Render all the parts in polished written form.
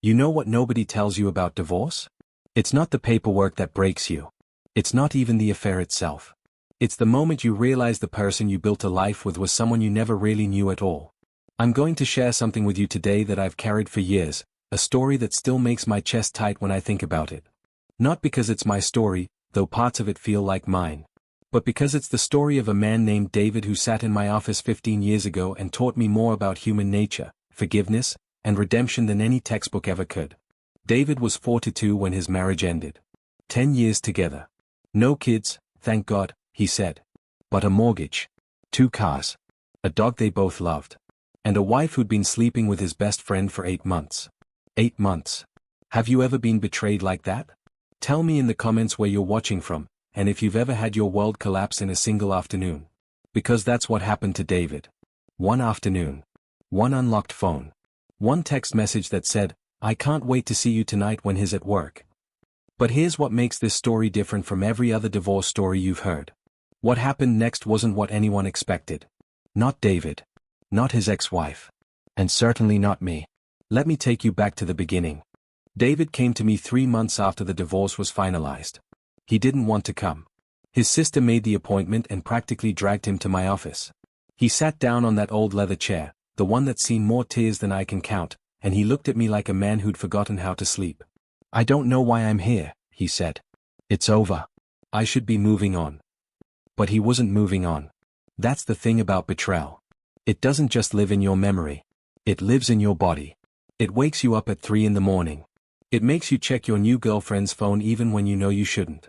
You know what nobody tells you about divorce? It's not the paperwork that breaks you. It's not even the affair itself. It's the moment you realize the person you built a life with was someone you never really knew at all. I'm going to share something with you today that I've carried for years, a story that still makes my chest tight when I think about it. Not because it's my story, though parts of it feel like mine, but because it's the story of a man named David who sat in my office 15 years ago and taught me more about human nature, forgiveness, and redemption than any textbook ever could. David was 42 when his marriage ended. 10 years together. No kids, thank God, he said. But a mortgage. 2 cars. A dog they both loved. And a wife who'd been sleeping with his best friend for 8 months. 8 months. Have you ever been betrayed like that? Tell me in the comments where you're watching from, and if you've ever had your world collapse in a single afternoon. Because that's what happened to David. One afternoon. One unlocked phone. One text message that said, "I can't wait to see you tonight," when he's at work. But here's what makes this story different from every other divorce story you've heard. What happened next wasn't what anyone expected. Not David. Not his ex-wife. And certainly not me. Let me take you back to the beginning. David came to me 3 months after the divorce was finalized. He didn't want to come. His sister made the appointment and practically dragged him to my office. He sat down on that old leather chair, the one that's seen more tears than I can count, and he looked at me like a man who'd forgotten how to sleep. "I don't know why I'm here," he said. "It's over. I should be moving on." But he wasn't moving on. That's the thing about betrayal. It doesn't just live in your memory. It lives in your body. It wakes you up at 3 in the morning. It makes you check your new girlfriend's phone even when you know you shouldn't.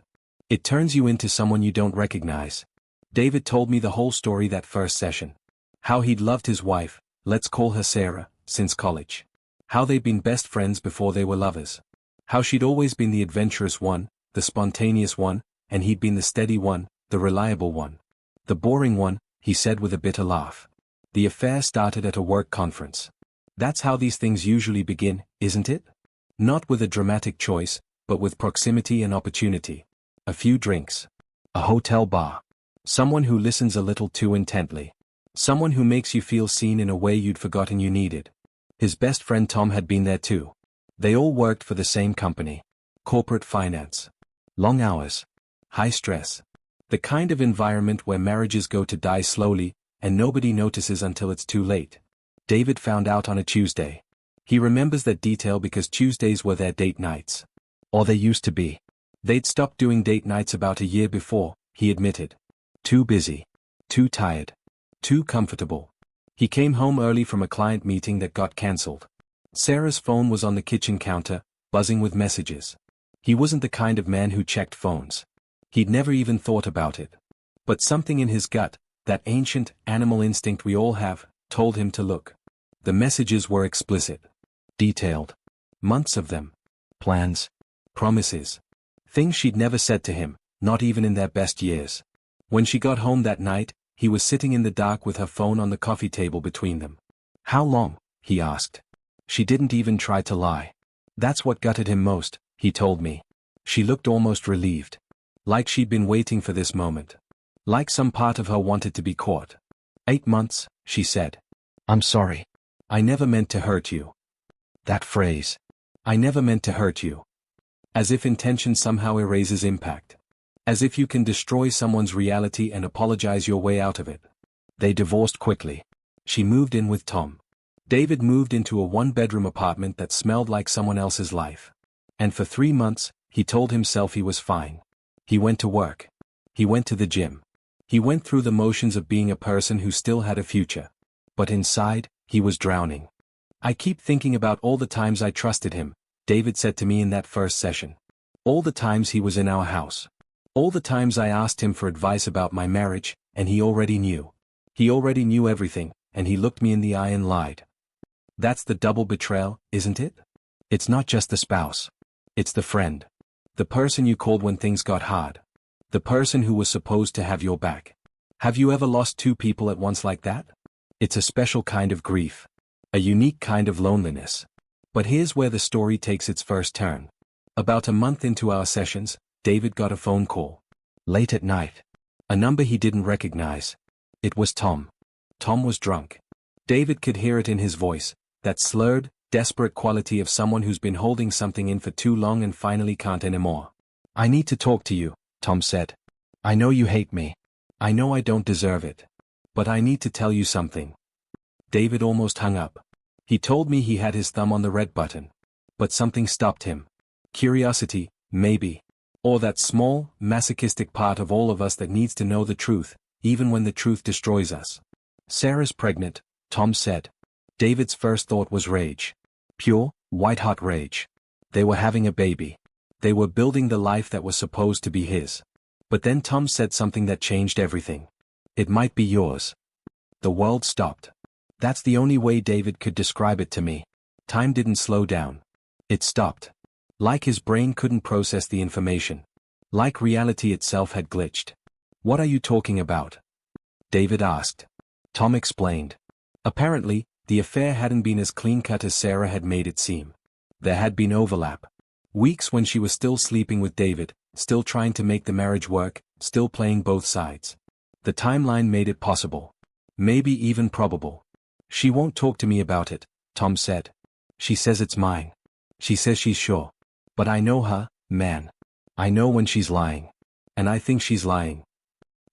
It turns you into someone you don't recognize. David told me the whole story that first session. How he'd loved his wife, let's call her Sarah, since college. How they'd been best friends before they were lovers. How she'd always been the adventurous one, the spontaneous one, and he'd been the steady one, the reliable one. The boring one, he said with a bitter laugh. The affair started at a work conference. That's how these things usually begin, isn't it? Not with a dramatic choice, but with proximity and opportunity. A few drinks. A hotel bar. Someone who listens a little too intently. Someone who makes you feel seen in a way you'd forgotten you needed. His best friend Tom had been there too. They all worked for the same company. Corporate finance. Long hours. High stress. The kind of environment where marriages go to die slowly, and nobody notices until it's too late. David found out on a Tuesday. He remembers that detail because Tuesdays were their date nights. Or they used to be. They'd stopped doing date nights about a year before, he admitted. Too busy. Too tired. Too comfortable. He came home early from a client meeting that got cancelled. Sarah's phone was on the kitchen counter, buzzing with messages. He wasn't the kind of man who checked phones. He'd never even thought about it. But something in his gut, that ancient, animal instinct we all have, told him to look. The messages were explicit. Detailed. Months of them. Plans. Promises. Things she'd never said to him, not even in their best years. When she got home that night, he was sitting in the dark with her phone on the coffee table between them. "How long?" he asked. She didn't even try to lie. That's what gutted him most, he told me. She looked almost relieved. Like she'd been waiting for this moment. Like some part of her wanted to be caught. 8 months, she said. "I'm sorry. I never meant to hurt you." That phrase. I never meant to hurt you. As if intention somehow erases impact. As if you can destroy someone's reality and apologize your way out of it. They divorced quickly. She moved in with Tom. David moved into a 1-bedroom apartment that smelled like someone else's life. And for 3 months, he told himself he was fine. He went to work. He went to the gym. He went through the motions of being a person who still had a future. But inside, he was drowning. "I keep thinking about all the times I trusted him," David said to me in that first session. "All the times he was in our house. All the times I asked him for advice about my marriage, and he already knew. He already knew everything, and he looked me in the eye and lied." That's the double betrayal, isn't it? It's not just the spouse. It's the friend. The person you called when things got hard. The person who was supposed to have your back. Have you ever lost 2 people at once like that? It's a special kind of grief. A unique kind of loneliness. But here's where the story takes its first turn. About a month into our sessions, David got a phone call. Late at night. A number he didn't recognize. It was Tom. Tom was drunk. David could hear it in his voice, that slurred, desperate quality of someone who's been holding something in for too long and finally can't anymore. "I need to talk to you," Tom said. "I know you hate me. I know I don't deserve it. But I need to tell you something." David almost hung up. He told me he had his thumb on the red button. But something stopped him. Curiosity, maybe. Or that small, masochistic part of all of us that needs to know the truth, even when the truth destroys us. "Sarah's pregnant," Tom said. David's first thought was rage. Pure, white-hot rage. They were having a baby. They were building the life that was supposed to be his. But then Tom said something that changed everything. "It might be yours." The world stopped. That's the only way David could describe it to me. Time didn't slow down. It stopped. Like his brain couldn't process the information. Like reality itself had glitched. "What are you talking about?" David asked. Tom explained. Apparently, the affair hadn't been as clean-cut as Sarah had made it seem. There had been overlap. Weeks when she was still sleeping with David, still trying to make the marriage work, still playing both sides. The timeline made it possible. Maybe even probable. "She won't talk to me about it," Tom said. "She says it's mine. She says she's sure. But I know her, man. I know when she's lying. And I think she's lying."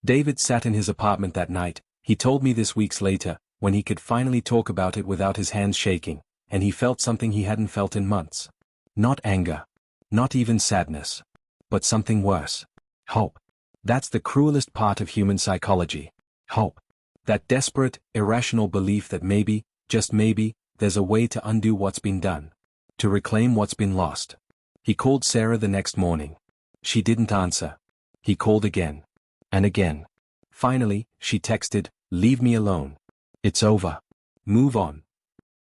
David sat in his apartment that night, he told me this weeks later, when he could finally talk about it without his hands shaking, and he felt something he hadn't felt in months. Not anger. Not even sadness. But something worse. Hope. That's the cruelest part of human psychology. Hope. That desperate, irrational belief that maybe, just maybe, there's a way to undo what's been done. To reclaim what's been lost. He called Sarah the next morning. She didn't answer. He called again. And again. Finally, she texted, "Leave me alone. It's over. Move on."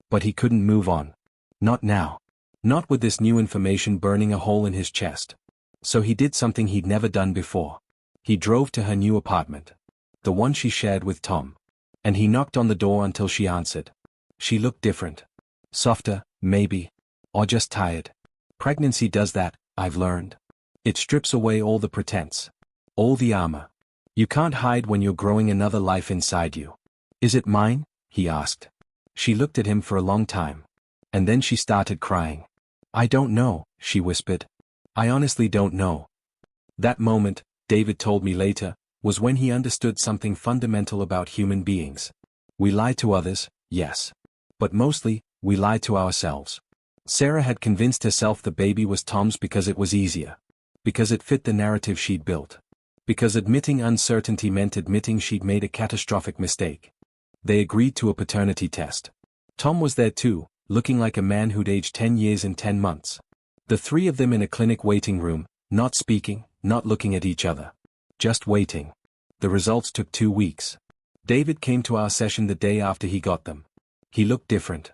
But he couldn't move on. Not now. Not with this new information burning a hole in his chest. So he did something he'd never done before. He drove to her new apartment. The one she shared with Tom. And he knocked on the door until she answered. She looked different. Softer, maybe. Or just tired. Pregnancy does that, I've learned. It strips away all the pretense. All the armor. You can't hide when you're growing another life inside you. "Is it mine?" he asked. She looked at him for a long time. And then she started crying. "I don't know," she whispered. "I honestly don't know." That moment, David told me later, was when he understood something fundamental about human beings. We lie to others, yes. But mostly, we lie to ourselves. Sarah had convinced herself the baby was Tom's because it was easier. Because it fit the narrative she'd built. Because admitting uncertainty meant admitting she'd made a catastrophic mistake. They agreed to a paternity test. Tom was there too, looking like a man who'd aged 10 years in 10 months. The three of them in a clinic waiting room, not speaking, not looking at each other. Just waiting. The results took 2 weeks. David came to our session the day after he got them. He looked different.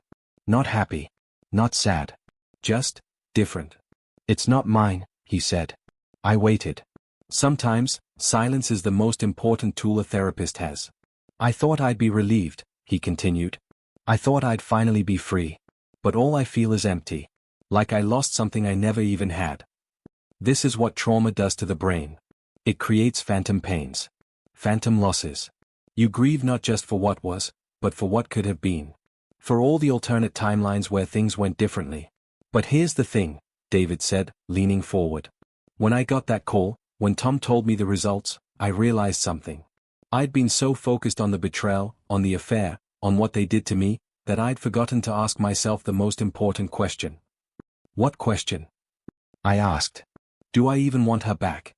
Not happy. Not sad. Just different. "It's not mine," he said. I waited. Sometimes, silence is the most important tool a therapist has. "I thought I'd be relieved," he continued. "I thought I'd finally be free. But all I feel is empty. Like I lost something I never even had." This is what trauma does to the brain. It creates phantom pains. Phantom losses. You grieve not just for what was, but for what could have been. For all the alternate timelines where things went differently. "But here's the thing," David said, leaning forward. "When I got that call, when Tom told me the results, I realized something. I'd been so focused on the betrayal, on the affair, on what they did to me, that I'd forgotten to ask myself the most important question." "What question?" I asked. "Do I even want her back?"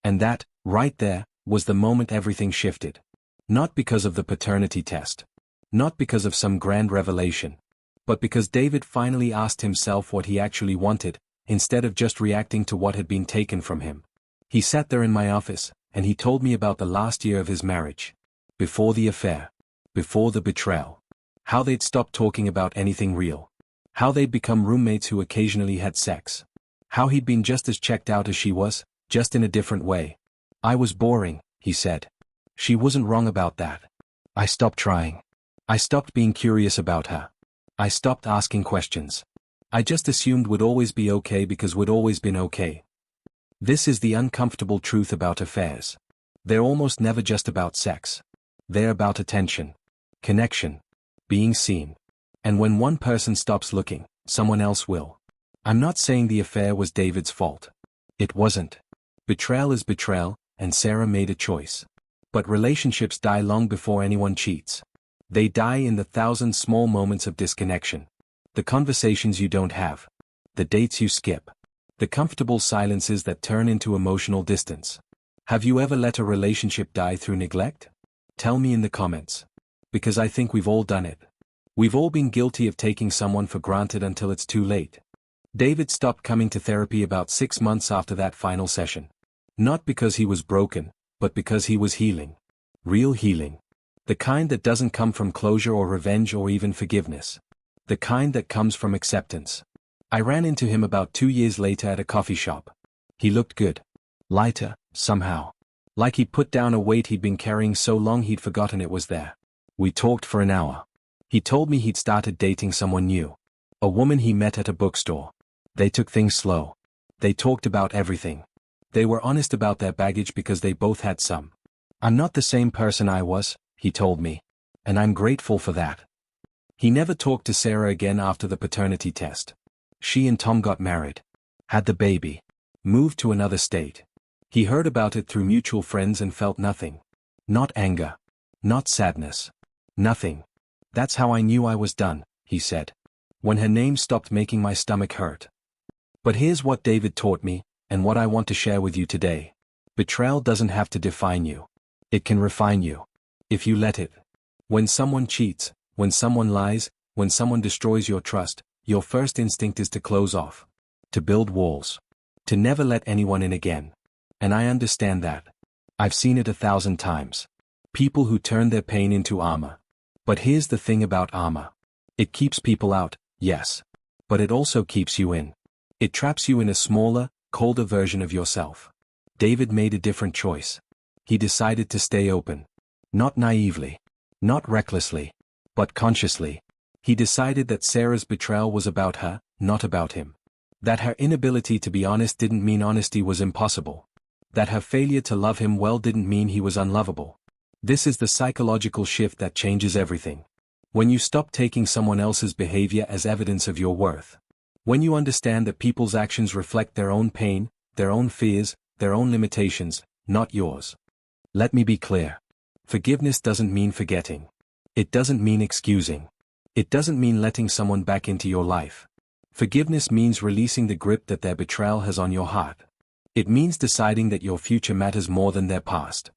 And that, right there, was the moment everything shifted. Not because of the paternity test. Not because of some grand revelation. But because David finally asked himself what he actually wanted, instead of just reacting to what had been taken from him. He sat there in my office, and he told me about the last year of his marriage. Before the affair. Before the betrayal. How they'd stopped talking about anything real. How they'd become roommates who occasionally had sex. How he'd been just as checked out as she was, just in a different way. "I was boring," he said. "She wasn't wrong about that. I stopped trying. I stopped being curious about her. I stopped asking questions. I just assumed we'd always be okay because we'd always been okay." This is the uncomfortable truth about affairs. They're almost never just about sex. They're about attention. Connection. Being seen. And when one person stops looking, someone else will. I'm not saying the affair was David's fault. It wasn't. Betrayal is betrayal, and Sarah made a choice. But relationships die long before anyone cheats. They die in the thousand small moments of disconnection. The conversations you don't have. The dates you skip. The comfortable silences that turn into emotional distance. Have you ever let a relationship die through neglect? Tell me in the comments. Because I think we've all done it. We've all been guilty of taking someone for granted until it's too late. David stopped coming to therapy about 6 months after that final session. Not because he was broken, but because he was healing. Real healing. The kind that doesn't come from closure or revenge or even forgiveness. The kind that comes from acceptance. I ran into him about 2 years later at a coffee shop. He looked good. Lighter, somehow. Like he'd put down a weight he'd been carrying so long he'd forgotten it was there. We talked for an hour. He told me he'd started dating someone new. A woman he met at a bookstore. They took things slow. They talked about everything. They were honest about their baggage because they both had some. I'm not the same person I was, he told me. And I'm grateful for that. He never talked to Sarah again after the paternity test. She and Tom got married. Had the baby. Moved to another state. He heard about it through mutual friends and felt nothing. Not anger. Not sadness. Nothing. That's how I knew I was done, he said. When her name stopped making my stomach hurt. But here's what David taught me, and what I want to share with you today. Betrayal doesn't have to define you. It can refine you. If you let it. When someone cheats, when someone lies, when someone destroys your trust, your first instinct is to close off. To build walls. To never let anyone in again. And I understand that. I've seen it 1,000 times. People who turn their pain into armor. But here's the thing about armor. It keeps people out, yes. But it also keeps you in. It traps you in a smaller, colder version of yourself. David made a different choice. He decided to stay open. Not naively. Not recklessly. But consciously. He decided that Sarah's betrayal was about her, not about him. That her inability to be honest didn't mean honesty was impossible. That her failure to love him well didn't mean he was unlovable. This is the psychological shift that changes everything. When you stop taking someone else's behavior as evidence of your worth. When you understand that people's actions reflect their own pain, their own fears, their own limitations, not yours. Let me be clear. Forgiveness doesn't mean forgetting. It doesn't mean excusing. It doesn't mean letting someone back into your life. Forgiveness means releasing the grip that their betrayal has on your heart. It means deciding that your future matters more than their past.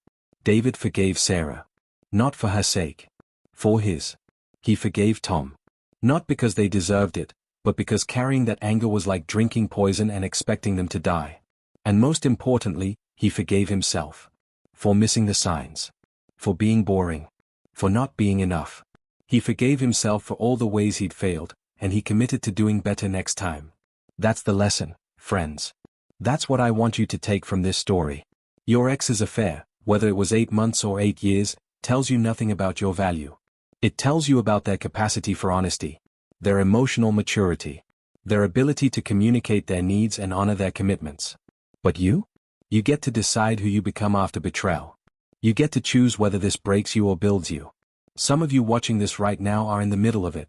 David forgave Sarah. Not for her sake. For his. He forgave Tom. Not because they deserved it, but because carrying that anger was like drinking poison and expecting them to die. And most importantly, he forgave himself. For missing the signs. For being boring. For not being enough. He forgave himself for all the ways he'd failed, and he committed to doing better next time. That's the lesson, friends. That's what I want you to take from this story. Your ex's affair, whether it was 8 months or 8 years, tells you nothing about your value. It tells you about their capacity for honesty, their emotional maturity, their ability to communicate their needs and honor their commitments. But you? You get to decide who you become after betrayal. You get to choose whether this breaks you or builds you. Some of you watching this right now are in the middle of it.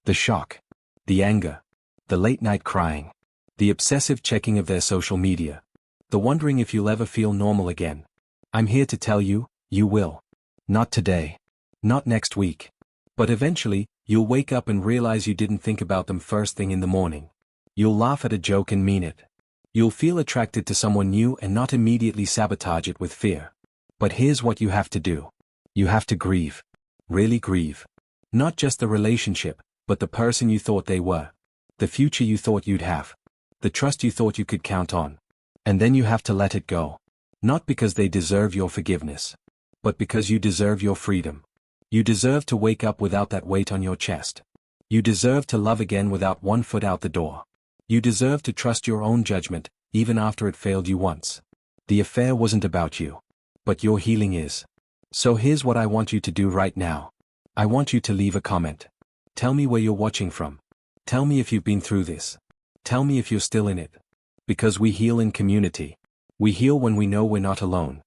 The shock. The anger. The late night crying. The obsessive checking of their social media. The wondering if you'll ever feel normal again. I'm here to tell you, you will. Not today. Not next week. But eventually, you'll wake up and realize you didn't think about them first thing in the morning. You'll laugh at a joke and mean it. You'll feel attracted to someone new and not immediately sabotage it with fear. But here's what you have to do. You have to grieve. Really grieve. Not just the relationship, but the person you thought they were. The future you thought you'd have. The trust you thought you could count on. And then you have to let it go. Not because they deserve your forgiveness. But because you deserve your freedom. You deserve to wake up without that weight on your chest. You deserve to love again without one foot out the door. You deserve to trust your own judgment, even after it failed you once. The affair wasn't about you. But your healing is. So here's what I want you to do right now. I want you to leave a comment. Tell me where you're watching from. Tell me if you've been through this. Tell me if you're still in it. Because we heal in community. We heal when we know we're not alone.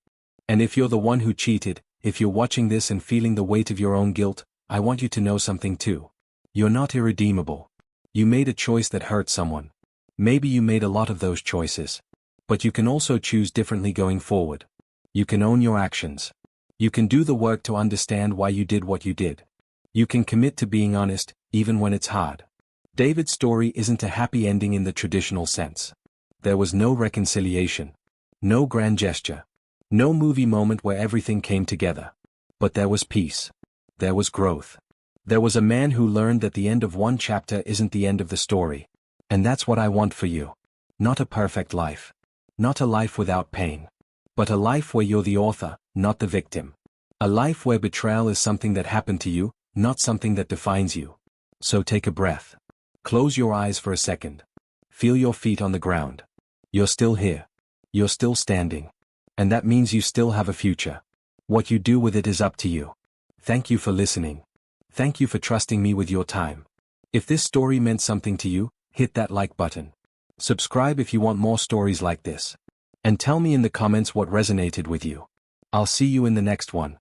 And if you're the one who cheated, if you're watching this and feeling the weight of your own guilt, I want you to know something too. You're not irredeemable. You made a choice that hurt someone. Maybe you made a lot of those choices. But you can also choose differently going forward. You can own your actions. You can do the work to understand why you did what you did. You can commit to being honest, even when it's hard. David's story isn't a happy ending in the traditional sense. There was no reconciliation. No grand gesture. No movie moment where everything came together. But there was peace. There was growth. There was a man who learned that the end of one chapter isn't the end of the story. And that's what I want for you. Not a perfect life. Not a life without pain. But a life where you're the author, not the victim. A life where betrayal is something that happened to you, not something that defines you. So take a breath. Close your eyes for a second. Feel your feet on the ground. You're still here. You're still standing. And that means you still have a future. What you do with it is up to you. Thank you for listening. Thank you for trusting me with your time. If this story meant something to you, hit that like button. Subscribe if you want more stories like this. And tell me in the comments what resonated with you. I'll see you in the next one.